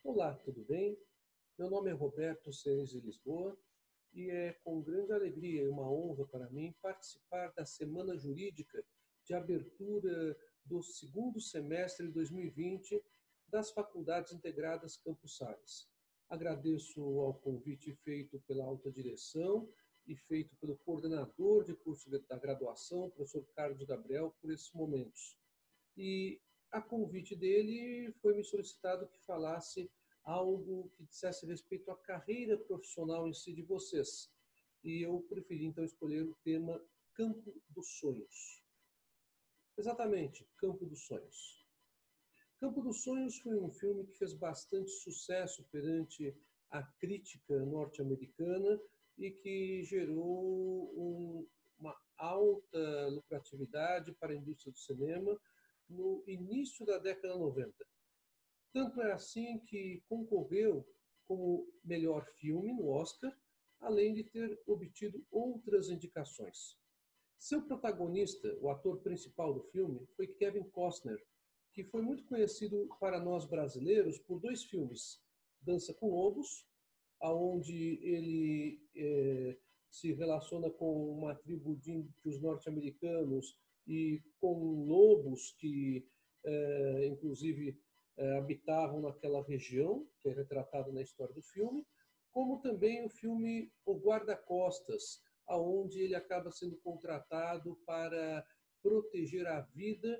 Olá, tudo bem? Meu nome é Roberto Ceres de Lisboa e é com grande alegria e uma honra para mim participar da Semana Jurídica de abertura do segundo semestre de 2020 das Faculdades Integradas Campus Sales. Agradeço ao convite feito pela alta direção e feito pelo coordenador de curso da graduação, professor Carlos Gabriel, por esses momentos. E a convite dele foi me solicitado que falasse algo que dissesse respeito à carreira profissional em si de vocês. E eu preferi então escolher o tema Campo dos Sonhos. Exatamente, Campo dos Sonhos. Campo dos Sonhos foi um filme que fez bastante sucesso perante a crítica norte-americana e que gerou uma alta lucratividade para a indústria do cinema no início da década 90. Tanto é assim que concorreu como melhor filme no Oscar, além de ter obtido outras indicações. Seu protagonista, o ator principal do filme, foi Kevin Costner, que foi muito conhecido para nós brasileiros por dois filmes, Dança com Lobos, onde ele se relaciona com uma tribo de índios norte-americanos e com lobos que, inclusive, habitavam naquela região, que é retratado na história do filme, como também o filme O Guarda-Costas, onde ele acaba sendo contratado para proteger a vida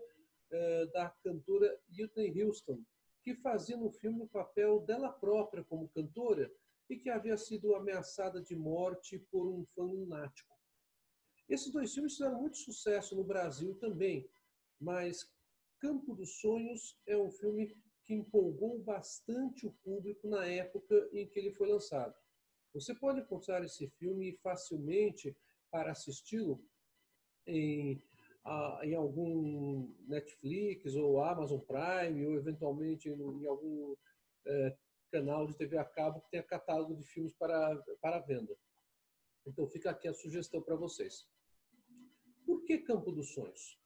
da cantora Whitney Houston, que fazia no filme o papel dela própria como cantora e que havia sido ameaçada de morte por um fã lunático. Esses dois filmes fizeram muito sucesso no Brasil também, mas Campo dos Sonhos é um filme que empolgou bastante o público na época em que ele foi lançado. Você pode encontrar esse filme facilmente para assisti-lo em algum Netflix ou Amazon Prime ou eventualmente em algum canal de TV a cabo que tenha catálogo de filmes para venda. Então fica aqui a sugestão para vocês. Por que Campo dos Sonhos?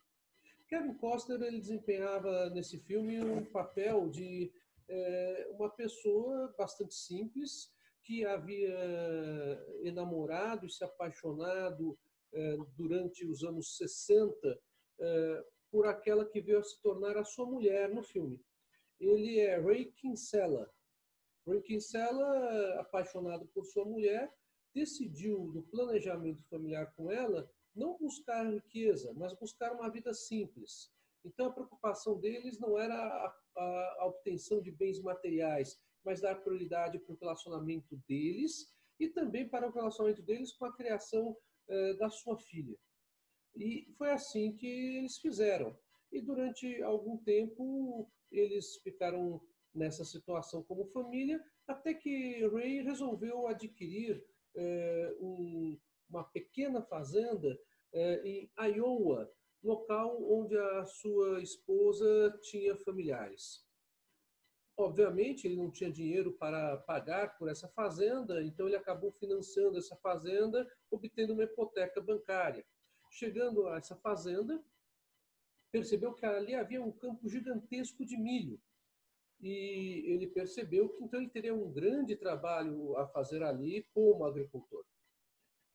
Kevin Costner ele desempenhava nesse filme um papel de uma pessoa bastante simples que havia enamorado e se apaixonado durante os anos 60 por aquela que veio a se tornar a sua mulher no filme. Ele é Ray Kinsella. Ray Kinsella, apaixonado por sua mulher, decidiu, no planejamento familiar com ela, não buscar riqueza, mas buscar uma vida simples. Então, a preocupação deles não era a obtenção de bens materiais, mas dar prioridade para o relacionamento deles e também para o relacionamento deles com a criação da sua filha. E foi assim que eles fizeram. E durante algum tempo, eles ficaram nessa situação como família, até que Ray resolveu adquirir uma pequena fazenda em Iowa, local onde a sua esposa tinha familiares. Obviamente, ele não tinha dinheiro para pagar por essa fazenda, então ele acabou financiando essa fazenda, obtendo uma hipoteca bancária. Chegando a essa fazenda, percebeu que ali havia um campo gigantesco de milho. E ele percebeu que então ele teria um grande trabalho a fazer ali como agricultor.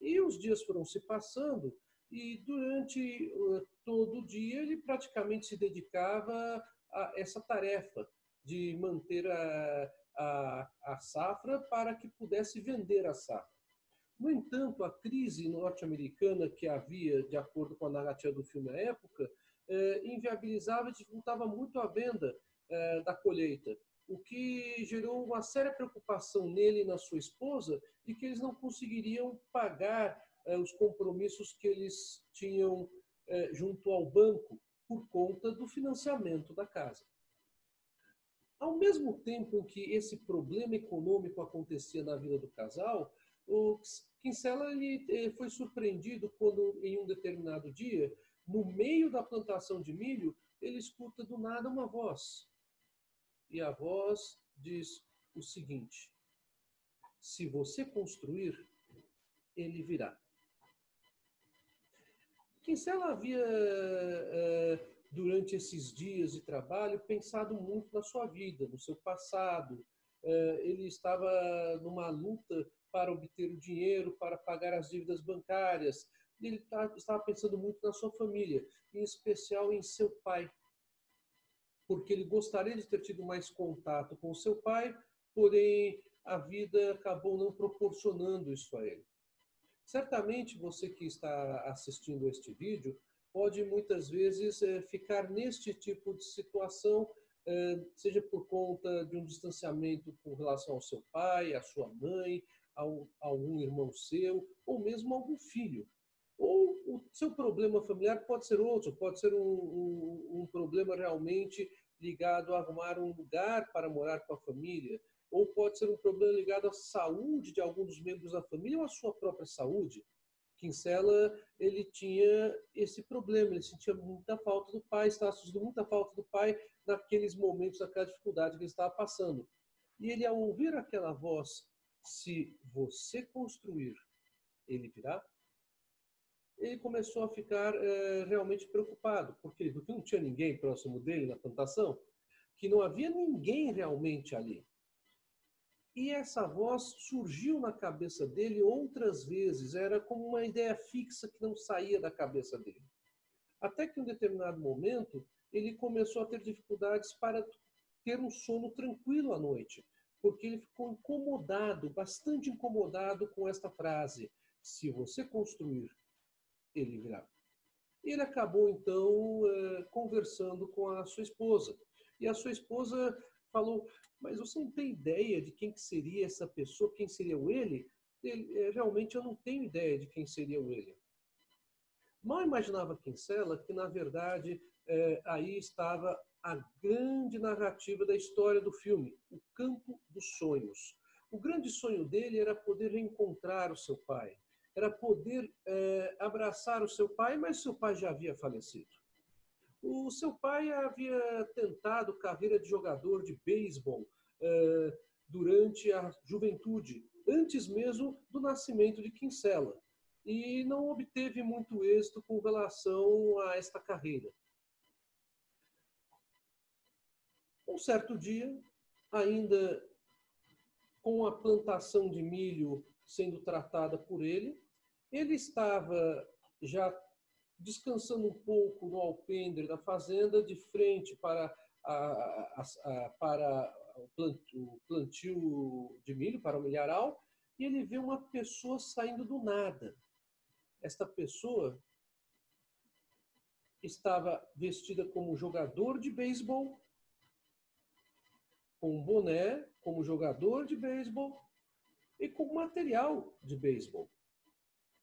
E os dias foram se passando e durante todo o dia ele praticamente se dedicava a essa tarefa de manter a safra para que pudesse vender a safra. No entanto, a crise norte-americana que havia, de acordo com a narrativa do filme à época, inviabilizava e dificultava muito a venda da colheita, o que gerou uma séria preocupação nele e na sua esposa de que eles não conseguiriam pagar os compromissos que eles tinham junto ao banco por conta do financiamento da casa. Ao mesmo tempo em que esse problema econômico acontecia na vida do casal, o Kinsella foi surpreendido quando, em um determinado dia, no meio da plantação de milho, ele escuta do nada uma voz. E a voz diz o seguinte: se você construir, ele virá. Kinsella havia, durante esses dias de trabalho, pensado muito na sua vida, no seu passado, ele estava numa luta para obter o dinheiro, para pagar as dívidas bancárias. Ele estava pensando muito na sua família, em especial em seu pai, porque ele gostaria de ter tido mais contato com o seu pai, porém a vida acabou não proporcionando isso a ele. Certamente você que está assistindo este vídeo pode muitas vezes ficar neste tipo de situação, seja por conta de um distanciamento com relação ao seu pai, à sua mãe, a algum irmão seu, ou mesmo algum filho. Ou o seu problema familiar pode ser outro, pode ser um problema realmente ligado a arrumar um lugar para morar com a família, ou pode ser um problema ligado à saúde de algum dos membros da família ou à sua própria saúde. Kinsella, ele tinha esse problema, ele sentia muita falta do pai, estava sentindo muita falta do pai naqueles momentos, naquela dificuldade que ele estava passando. E ele, ao ouvir aquela voz, se você construir, ele virá, ele começou a ficar realmente preocupado, porque não tinha ninguém próximo dele na plantação, que não havia ninguém realmente ali. E essa voz surgiu na cabeça dele outras vezes, era como uma ideia fixa que não saía da cabeça dele. Até que em um determinado momento, ele começou a ter dificuldades para ter um sono tranquilo à noite, porque ele ficou incomodado, bastante incomodado com esta frase: se você construir, ele virá. E ele acabou, então, conversando com a sua esposa. E a sua esposa falou: mas você não tem ideia de quem que seria essa pessoa, quem seria o ele? Realmente eu não tenho ideia de quem seria o ele. Mal imaginava Kinsella que, na verdade, aí estava a grande narrativa da história do filme, o campo dos sonhos. O grande sonho dele era poder reencontrar o seu pai, era poder abraçar o seu pai, mas seu pai já havia falecido. O seu pai havia tentado carreira de jogador de beisebol durante a juventude, antes mesmo do nascimento de Kinsella, e não obteve muito êxito com relação a esta carreira. Um certo dia, ainda com a plantação de milho sendo tratada por ele, ele estava já descansando um pouco no alpendre da fazenda, de frente para o plantio de milho, para o milharal, e ele vê uma pessoa saindo do nada. Esta pessoa estava vestida como jogador de beisebol, com um boné como jogador de beisebol e com material de beisebol.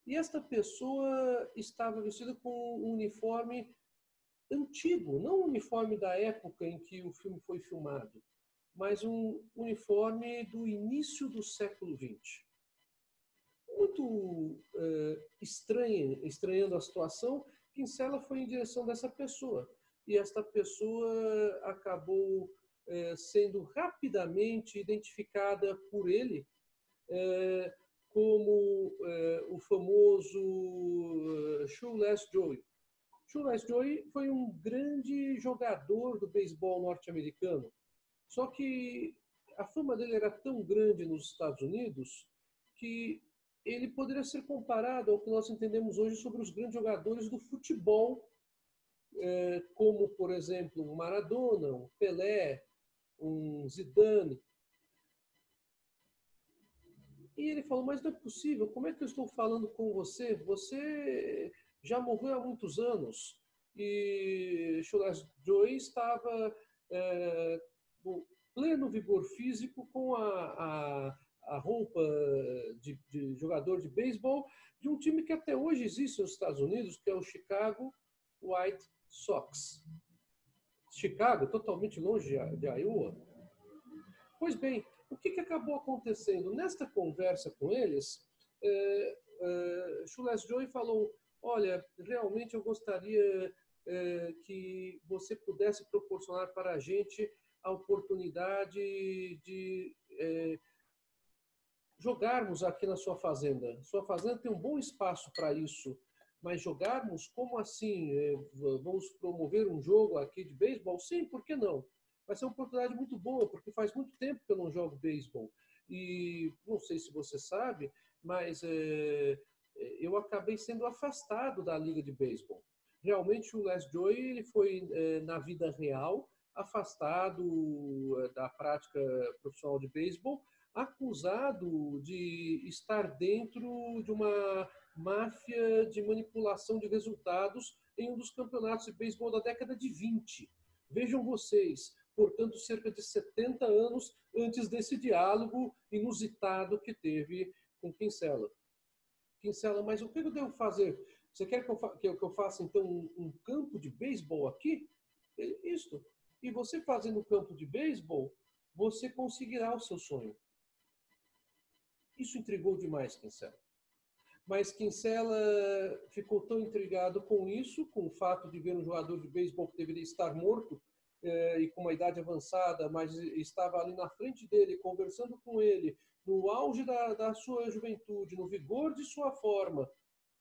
E esta pessoa estava vestida com um uniforme antigo, não um uniforme da época em que o filme foi filmado, mas um uniforme do início do século XX. Muito estranhando a situação, Kinsella foi em direção dessa pessoa. E esta pessoa acabou sendo rapidamente identificada por ele como o famoso Shoeless Joe. Shoeless Joe foi um grande jogador do beisebol norte-americano. Só que a fama dele era tão grande nos Estados Unidos que ele poderia ser comparado ao que nós entendemos hoje sobre os grandes jogadores do futebol, como, por exemplo, um Maradona, um Pelé, um Zidane. E ele falou: mas não é possível, como é que eu estou falando com você? Você já morreu há muitos anos. E Shoeless Joe estava no pleno vigor físico, com a roupa de jogador de beisebol de um time que até hoje existe nos Estados Unidos, que é o Chicago White Sox. Chicago, totalmente longe de Iowa. Pois bem, o que acabou acontecendo? Nesta conversa com eles, Shoeless Joe falou: olha, realmente eu gostaria que você pudesse proporcionar para a gente a oportunidade de jogarmos aqui na sua fazenda. Sua fazenda tem um bom espaço para isso, mas jogarmos, como assim? Vamos promover um jogo aqui de beisebol? Sim, por que não? vai ser uma oportunidade muito boa, porque faz muito tempo que eu não jogo beisebol. E não sei se você sabe, mas eu acabei sendo afastado da liga de beisebol. Realmente o Les Joy ele foi, na vida real, afastado da prática profissional de beisebol, acusado de estar dentro de uma máfia de manipulação de resultados em um dos campeonatos de beisebol da década de 20. Vejam vocês, portanto, cerca de 70 anos antes desse diálogo inusitado que teve com Kinsella. Kinsella, mas o que eu devo fazer? Você quer que eu faça, então, um campo de beisebol aqui? Isso. E você fazendo um campo de beisebol, você conseguirá o seu sonho. Isso intrigou demais Kinsella. Mas Kinsella ficou tão intrigado com isso, com o fato de ver um jogador de beisebol que deveria estar morto e com uma idade avançada, mas estava ali na frente dele, conversando com ele, no auge da sua juventude, no vigor de sua forma,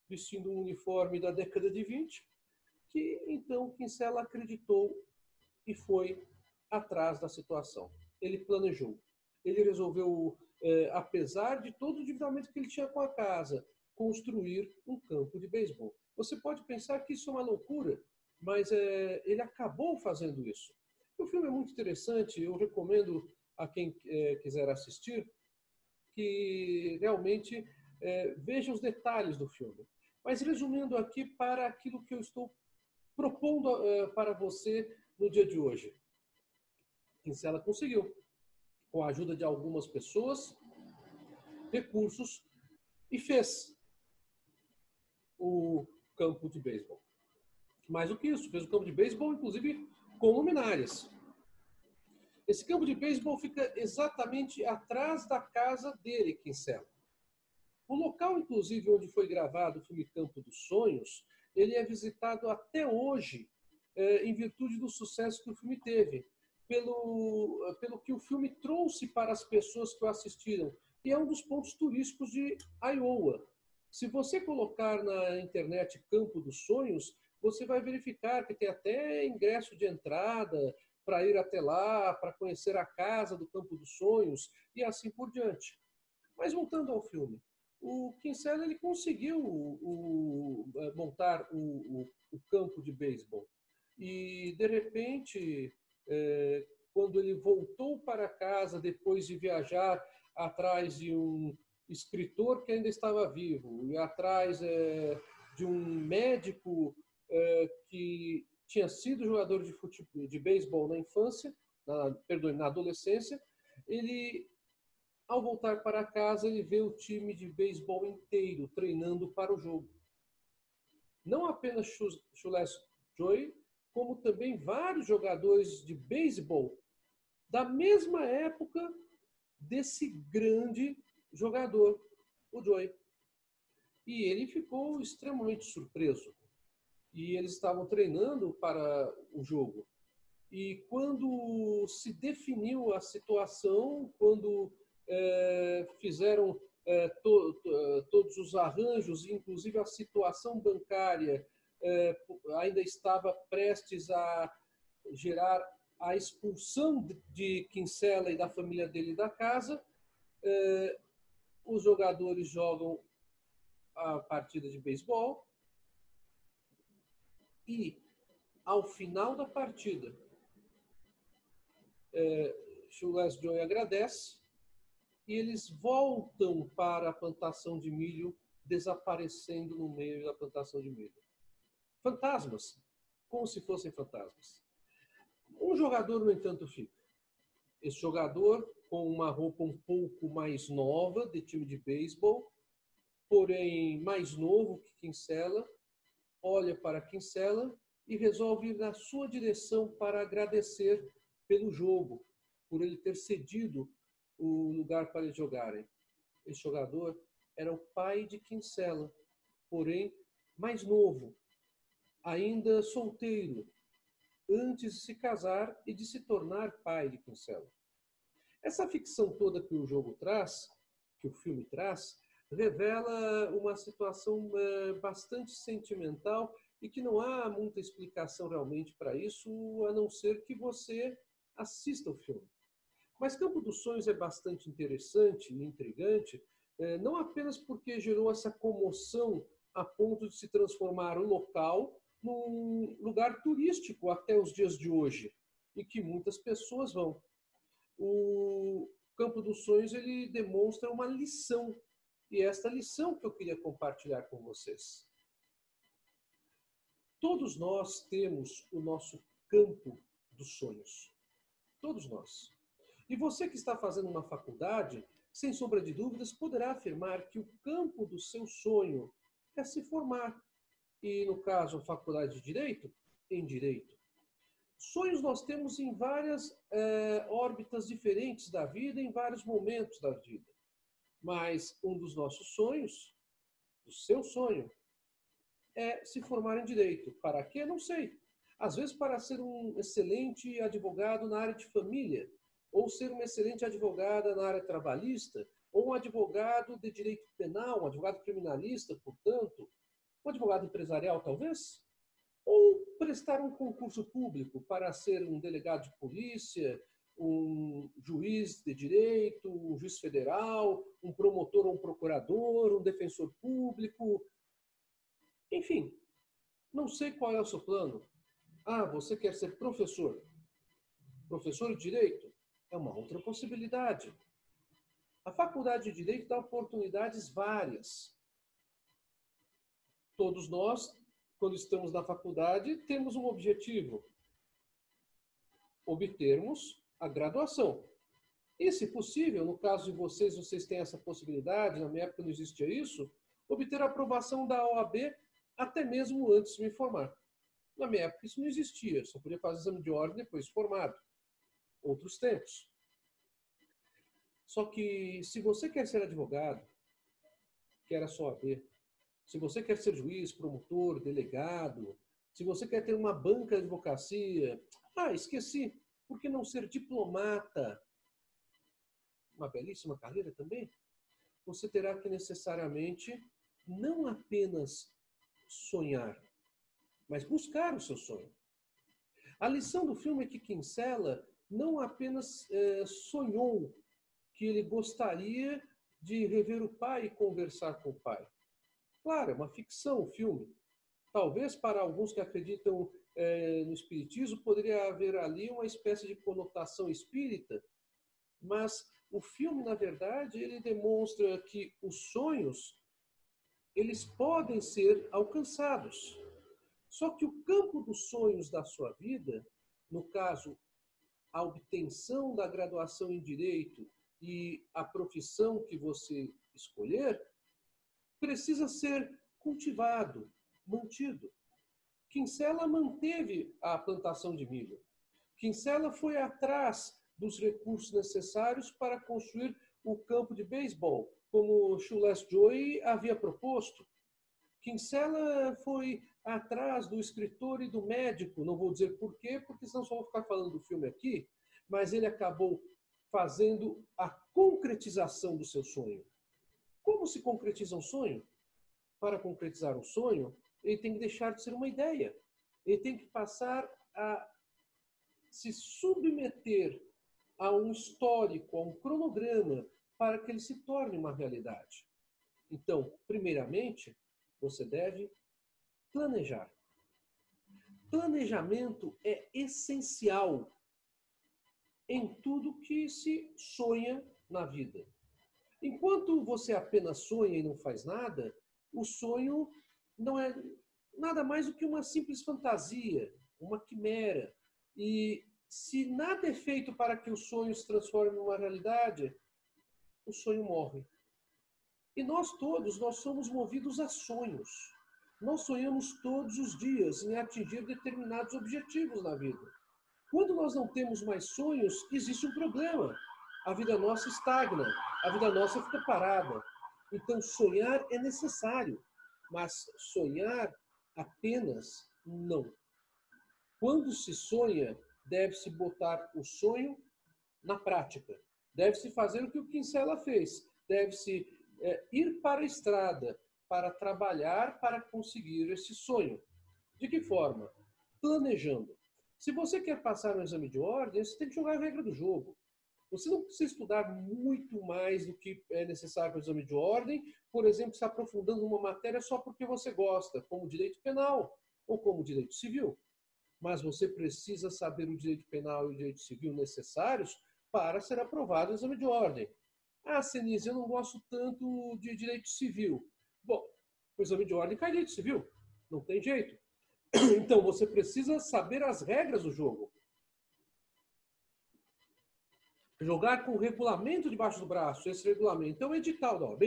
vestindo um uniforme da década de 20, que então Kinsella acreditou e foi atrás da situação. Ele planejou. Ele resolveu, apesar de todo o endividamento que ele tinha com a casa, construir um campo de beisebol. Você pode pensar que isso é uma loucura, mas ele acabou fazendo isso. O filme é muito interessante, eu recomendo a quem quiser assistir que realmente veja os detalhes do filme. Mas resumindo aqui para aquilo que eu estou propondo para você no dia de hoje. Kinsella conseguiu, com a ajuda de algumas pessoas, recursos, e fez o campo de beisebol. Mais do que isso, fez o campo de beisebol, inclusive, com luminárias. Esse campo de beisebol fica exatamente atrás da casa dele, Kinsella. O local, inclusive, onde foi gravado o filme Campo dos Sonhos, ele é visitado até hoje, em virtude do sucesso que o filme teve, pelo que o filme trouxe para as pessoas que o assistiram. E é um dos pontos turísticos de Iowa. Se você colocar na internet Campo dos Sonhos, você vai verificar que tem até ingresso de entrada para ir até lá, para conhecer a casa do Campo dos Sonhos e assim por diante. Mas voltando ao filme, o Kinsella ele conseguiu montar o campo de beisebol. E, de repente, quando ele voltou para casa, depois de viajar atrás de um escritor que ainda estava vivo, e atrás de um médico que tinha sido jogador de beisebol na infância, na adolescência, ele, ao voltar para casa, ele vê o time de beisebol inteiro treinando para o jogo. Não apenas Shoeless Joy, como também vários jogadores de beisebol da mesma época desse grande jogador, o Joy. E ele ficou extremamente surpreso. E eles estavam treinando para o jogo. E quando se definiu a situação, quando fizeram todos os arranjos, inclusive a situação bancária ainda estava prestes a gerar a expulsão de Kinsella e da família dele da casa, os jogadores jogam a partida de beisebol e, ao final da partida, Shoeless Joy agradece e eles voltam para a plantação de milho, desaparecendo no meio da plantação de milho. Fantasmas, como se fossem fantasmas. Um jogador, no entanto, fica. Esse jogador, com uma roupa um pouco mais nova, de time de beisebol, porém mais novo que Kinsella, olha para Kinsella e resolve ir na sua direção para agradecer pelo jogo, por ele ter cedido o lugar para eles jogarem. Esse jogador era o pai de Kinsella, porém mais novo, ainda solteiro, antes de se casar e de se tornar pai de Kinsella. Essa ficção toda que o jogo traz, que o filme traz, revela uma situação bastante sentimental e que não há muita explicação realmente para isso, a não ser que você assista o filme. Mas Campo dos Sonhos é bastante interessante e intrigante, não apenas porque gerou essa comoção a ponto de se transformar o local num lugar turístico até os dias de hoje, e que muitas pessoas vão. O Campo dos Sonhos ele demonstra uma lição, e é esta lição que eu queria compartilhar com vocês. Todos nós temos o nosso campo dos sonhos. Todos nós. E você que está fazendo uma faculdade, sem sombra de dúvidas, poderá afirmar que o campo do seu sonho é se formar. E, no caso, a faculdade de Direito, em Direito. Sonhos nós temos em várias órbitas diferentes da vida, em vários momentos da vida. Mas um dos nossos sonhos, o seu sonho, é se formar em Direito. Para quê? Não sei. Às vezes para ser um excelente advogado na área de família, ou ser uma excelente advogada na área trabalhista, ou um advogado de direito penal, um advogado criminalista, portanto, um advogado empresarial, talvez, ou prestar um concurso público para ser um delegado de polícia, um juiz de direito, um juiz federal, um promotor ou um procurador, um defensor público, enfim, não sei qual é o seu plano. Ah, você quer ser professor? Professor de direito? É uma outra possibilidade. A faculdade de Direito dá oportunidades várias. Todos nós, quando estamos na faculdade, temos um objetivo: obtermos a graduação. E, se possível, no caso de vocês, vocês têm essa possibilidade, na minha época não existia isso, obter a aprovação da OAB até mesmo antes de me formar. Na minha época isso não existia, só podia fazer exame de ordem depois de formado. Outros tempos. Só que se você quer ser advogado, quer a sua OAB, se você quer ser juiz, promotor, delegado, se você quer ter uma banca de advocacia, esqueci, por que não ser diplomata? Uma belíssima carreira também. Você terá que necessariamente não apenas sonhar, mas buscar o seu sonho. A lição do filme é que Kinsella não apenas sonhou que ele gostaria de rever o pai e conversar com o pai. Claro, é uma ficção o filme. Talvez para alguns que acreditam no espiritismo poderia haver ali uma espécie de conotação espírita, mas o filme, na verdade, ele demonstra que os sonhos eles podem ser alcançados. Só que o campo dos sonhos da sua vida, no caso, a obtenção da graduação em Direito e a profissão que você escolher, precisa ser cultivado, mantido. Kinsella manteve a plantação de milho. Kinsella foi atrás dos recursos necessários para construir o campo de beisebol, como Shoeless Joe havia proposto. Kinsella foi atrás do escritor e do médico, não vou dizer por quê, porque senão só vou ficar falando do filme aqui, mas ele acabou fazendo a concretização do seu sonho. Como se concretiza um sonho? Para concretizar um sonho, ele tem que deixar de ser uma ideia. Ele tem que passar a se submeter a um histórico, a um cronograma, para que ele se torne uma realidade. Então, primeiramente, você deve planejar. Planejamento é essencial em tudo que se sonha na vida. Enquanto você apenas sonha e não faz nada, o sonho não é nada mais do que uma simples fantasia, uma quimera. E se nada é feito para que o sonho se transforme em uma realidade, o sonho morre. E nós todos, nós somos movidos a sonhos. Nós sonhamos todos os dias em atingir determinados objetivos na vida. Quando nós não temos mais sonhos, existe um problema. A vida nossa estagna, a vida nossa fica parada. Então, sonhar é necessário, mas sonhar apenas não. Quando se sonha, deve-se botar o sonho na prática. Deve-se fazer o que o Kinsella fez. Deve-se ir para a estrada para trabalhar para conseguir esse sonho. De que forma? Planejando. Se você quer passar no exame de ordem, você tem que jogar a regra do jogo. Você não precisa estudar muito mais do que é necessário para o exame de ordem, por exemplo, se aprofundando numa matéria só porque você gosta, como direito penal ou como direito civil. Mas você precisa saber o direito penal e o direito civil necessários para ser aprovado o exame de ordem. Ah, Senise, eu não gosto tanto de direito civil. Bom, o exame de ordem cai direito civil. Não tem jeito. Então, você precisa saber as regras do jogo. Jogar com o regulamento debaixo do braço. Esse regulamento é o edital da OAB.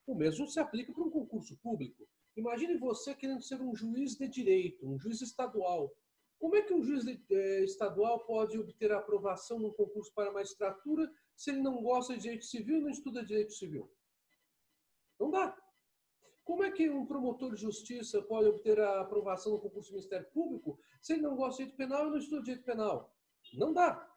O mesmo se aplica para um concurso público. Imagine você querendo ser um juiz de direito, um juiz estadual. Como é que um juiz estadual pode obter a aprovação num concurso para magistratura se ele não gosta de direito civil e não estuda direito civil? Não dá. Como é que um promotor de justiça pode obter a aprovação no concurso do Ministério Público se ele não gosta de direito penal e não estuda direito penal? Não dá.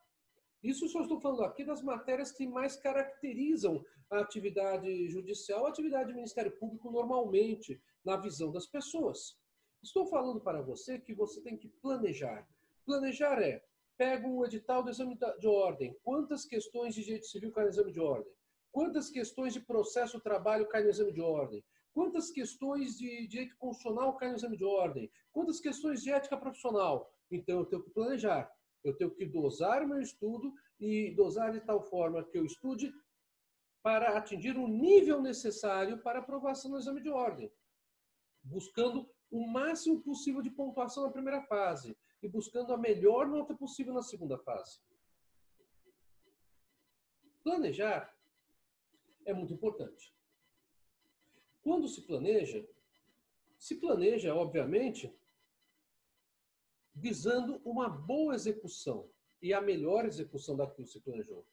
Isso só estou falando aqui das matérias que mais caracterizam a atividade judicial, a atividade do Ministério Público normalmente, na visão das pessoas. Estou falando para você que você tem que planejar. Planejar é, pega um edital do exame de ordem. Quantas questões de direito civil caem no exame de ordem? Quantas questões de processo do trabalho caem no exame de ordem? Quantas questões de direito constitucional caem no exame de ordem? Quantas questões de ética profissional? Então, eu tenho que planejar. Eu tenho que dosar o meu estudo e dosar de tal forma que eu estude para atingir o nível necessário para aprovação no exame de ordem, buscando o máximo possível de pontuação na primeira fase e buscando a melhor nota possível na segunda fase. Planejar é muito importante. Quando se planeja, obviamente, visando uma boa execução e a melhor execução daquilo que se planejou.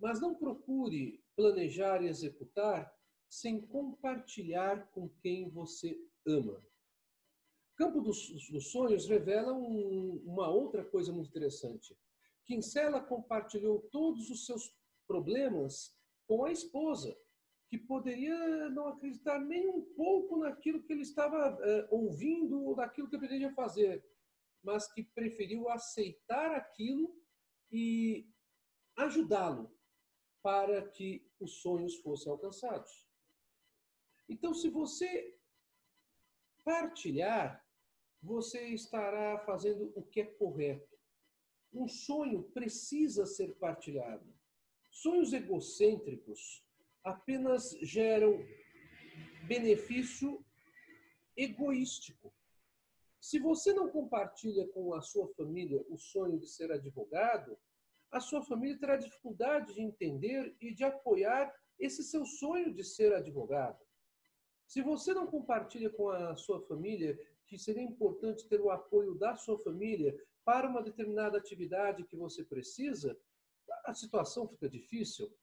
Mas não procure planejar e executar sem compartilhar com quem você ama. O campo dos sonhos revela uma outra coisa muito interessante. Kinsella compartilhou todos os seus problemas com a esposa, que poderia não acreditar nem um pouco naquilo que ele estava ouvindo ou naquilo que ele pretendia fazer, mas que preferiu aceitar aquilo e ajudá-lo para que os sonhos fossem alcançados. Então, se você partilhar, você estará fazendo o que é correto. Um sonho precisa ser partilhado. Sonhos egocêntricos apenas geram benefício egoístico. Se você não compartilha com a sua família o sonho de ser advogado, a sua família terá dificuldade de entender e de apoiar esse seu sonho de ser advogado. Se você não compartilha com a sua família que seria importante ter o apoio da sua família para uma determinada atividade que você precisa, a situação fica difícil.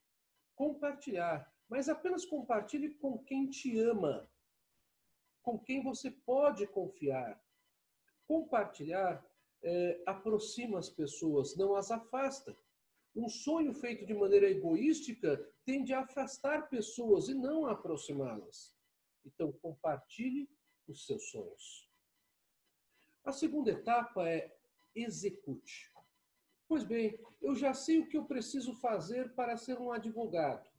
Compartilhar, mas apenas compartilhe com quem te ama, com quem você pode confiar. Compartilhar aproxima as pessoas, não as afasta. Um sonho feito de maneira egoística tende a afastar pessoas e não a aproximá-las. Então, compartilhe os seus sonhos. A segunda etapa é execute. Pois bem, eu já sei o que eu preciso fazer para ser um advogado.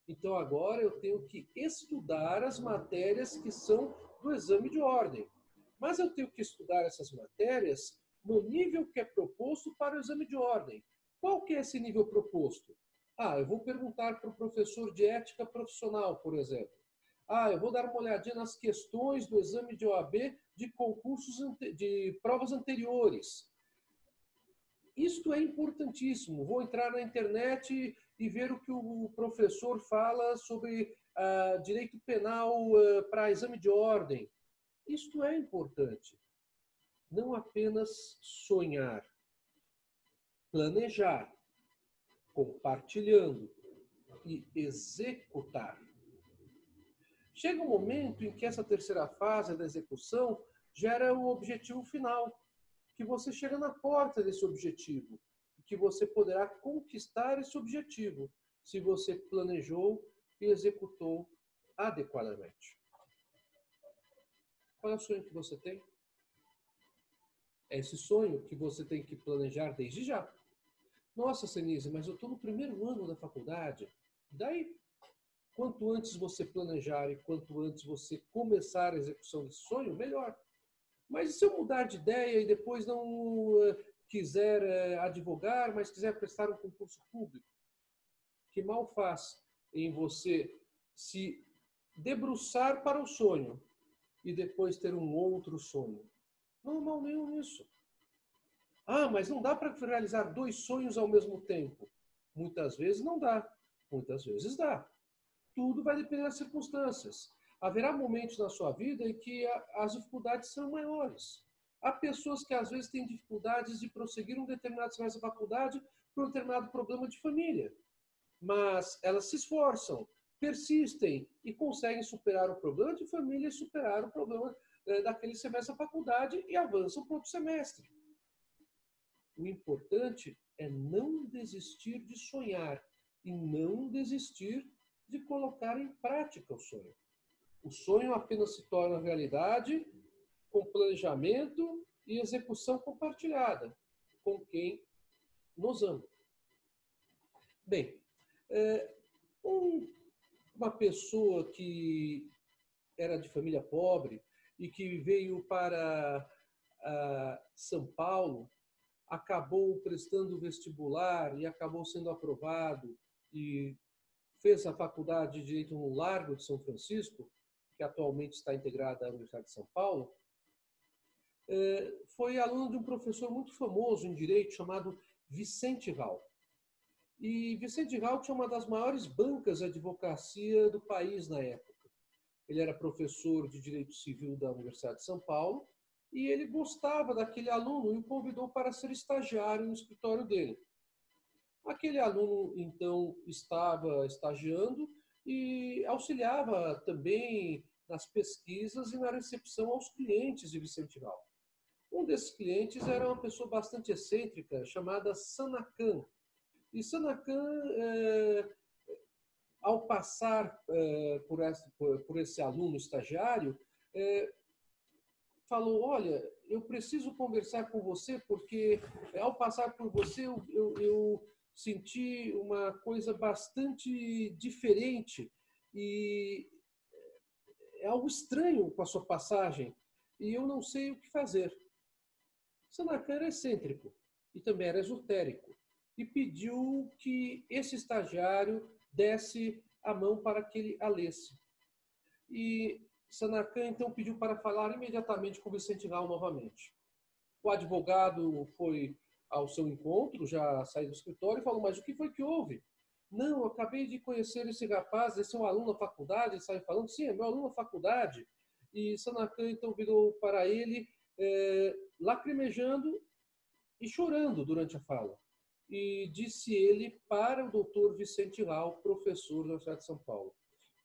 Então, agora eu tenho que estudar as matérias que são do exame de ordem. Mas eu tenho que estudar essas matérias no nível que é proposto para o exame de ordem. Qual que é esse nível proposto? Eu vou perguntar para o professor de ética profissional, por exemplo. Eu vou dar uma olhadinha nas questões do exame de OAB de concursos, de provas anteriores. Isto é importantíssimo. Vou entrar na internet e ver o que o professor fala sobre direito penal para exame de ordem. Isto é importante. Não apenas sonhar, planejar, compartilhando e executar. Chega um momento em que essa terceira fase da execução gera o objetivo final, que você chega na porta desse objetivo, e que você poderá conquistar esse objetivo, se você planejou e executou adequadamente. Qual é o sonho que você tem? É esse sonho que você tem que planejar desde já. Nossa, Senise, mas eu estou no primeiro ano da faculdade. Daí, quanto antes você planejar e quanto antes você começar a execução desse sonho, melhor. Mas e se eu mudar de ideia e depois não quiser advogar, mas quiser prestar um concurso público? Que mal faz em você se debruçar para o sonho e depois ter um outro sonho? Não há mal nenhum nisso. Ah, mas não dá para realizar dois sonhos ao mesmo tempo. Muitas vezes não dá, muitas vezes dá. Tudo vai depender das circunstâncias. Haverá momentos na sua vida em que as dificuldades são maiores. Há pessoas que às vezes têm dificuldades de prosseguir um determinado semestre da faculdade por um determinado problema de família. Mas elas se esforçam, persistem e conseguem superar o problema de família e superar o problema daquele semestre da faculdade e avançam para outro semestre. O importante é não desistir de sonhar e não desistir de colocar em prática o sonho. O sonho apenas se torna realidade com planejamento e execução compartilhada com quem nos ama. Bem, uma pessoa que era de família pobre e que veio para São Paulo, acabou prestando vestibular e acabou sendo aprovado e fez a faculdade de Direito no Largo de São Francisco, que atualmente está integrada à Universidade de São Paulo, foi aluno de um professor muito famoso em Direito chamado Vicente Ral. E Vicente Ral tinha uma das maiores bancas de advocacia do país na época. Ele era professor de Direito Civil da Universidade de São Paulo e ele gostava daquele aluno e o convidou para ser estagiário no escritório dele. Aquele aluno, então, estava estagiando e auxiliava também nas pesquisas e na recepção aos clientes de Vicente Ral. Um desses clientes era uma pessoa bastante excêntrica, chamada Sanacan. E Sanacan, ao passar por esse aluno estagiário, falou, olha, eu preciso conversar com você porque ao passar por você eu senti uma coisa bastante diferente e é algo estranho com a sua passagem e eu não sei o que fazer. Sanacan era excêntrico e também era esotérico e pediu que esse estagiário desse a mão para que ele a lesse. E Sanacan então pediu para falar imediatamente com Vicente Ral novamente. O advogado foi ao seu encontro, já saiu do escritório, e falou, mas o que foi que houve? Não, eu acabei de conhecer esse rapaz, esse é um aluno da faculdade, ele saiu falando, sim, é meu aluno da faculdade. E Sanacan então virou para ele, lacrimejando e chorando durante a fala. E disse ele para o doutor Vicente Ral, professor da Universidade de São Paulo,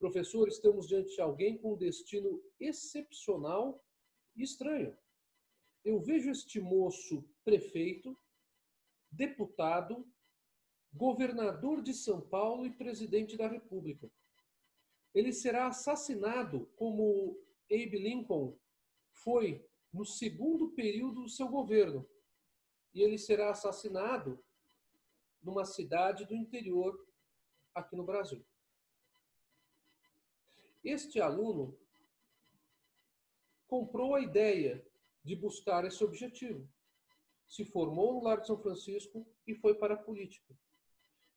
professor, estamos diante de alguém com um destino excepcional e estranho. Eu vejo este moço prefeito, deputado, governador de São Paulo e presidente da República. Ele será assassinado como Abe Lincoln foi no segundo período do seu governo. E ele será assassinado numa cidade do interior aqui no Brasil. Este aluno comprou a ideia de buscar esse objetivo. Se formou no Largo de São Francisco e foi para a política.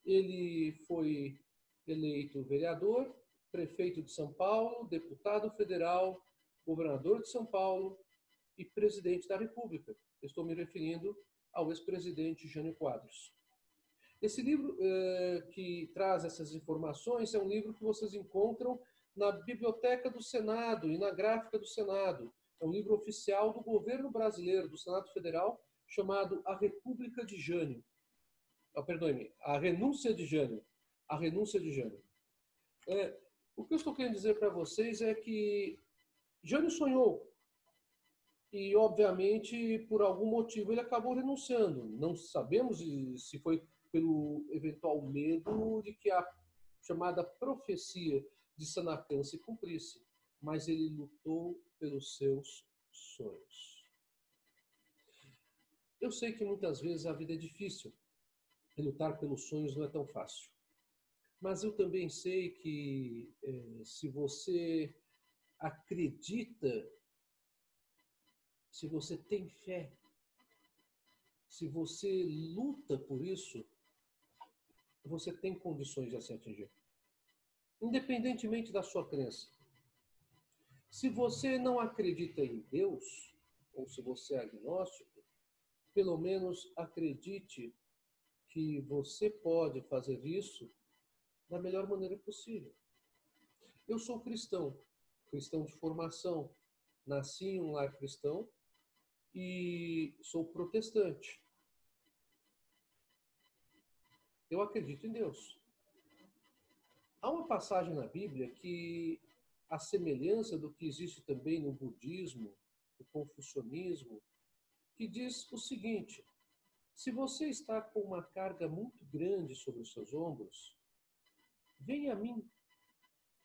Ele foi eleito vereador, prefeito de São Paulo, deputado federal, governador de São Paulo e presidente da República. Estou me referindo ao ex-presidente Jânio Quadros. Esse livro que traz essas informações é um livro que vocês encontram na Biblioteca do Senado e na Gráfica do Senado. É um livro oficial do governo brasileiro, do Senado Federal, chamado A República de Jânio. Perdoe-me, A Renúncia de Jânio. A Renúncia de Jânio. O que eu estou querendo dizer para vocês é que Jânio sonhou e, obviamente, por algum motivo ele acabou renunciando. Não sabemos se foi pelo eventual medo de que a chamada profecia de Sanacan se cumprisse, mas ele lutou pelos seus sonhos. Eu sei que muitas vezes a vida é difícil e lutar pelos sonhos não é tão fácil. Mas eu também sei que se você acredita, se você tem fé, se você luta por isso, você tem condições de se atingir, independentemente da sua crença. Se você não acredita em Deus, ou se você é agnóstico, pelo menos acredite que você pode fazer isso da melhor maneira possível. Eu sou cristão, cristão de formação, nasci em um lar cristão e sou protestante. Eu acredito em Deus. Há uma passagem na Bíblia que, a semelhança do que existe também no budismo, no confucionismo, que diz o seguinte: se você está com uma carga muito grande sobre os seus ombros, venha a mim,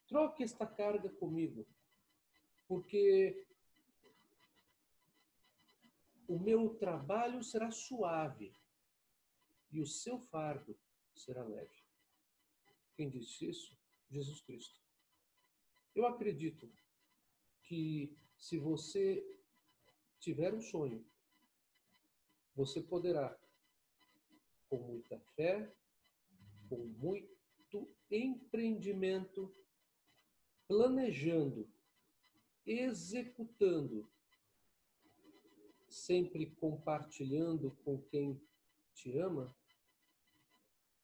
troque esta carga comigo, porque o meu trabalho será suave e o seu fardo será leve. Quem disse isso? Jesus Cristo. Eu acredito que se você tiver um sonho, você poderá, com muita fé, com muito empreendimento, planejando, executando, sempre compartilhando com quem te ama,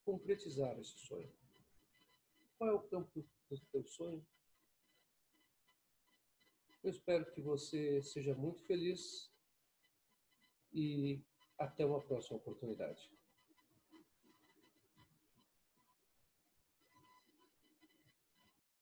concretizar esse sonho. Qual é o campo do teu sonho? Eu espero que você seja muito feliz e até uma próxima oportunidade.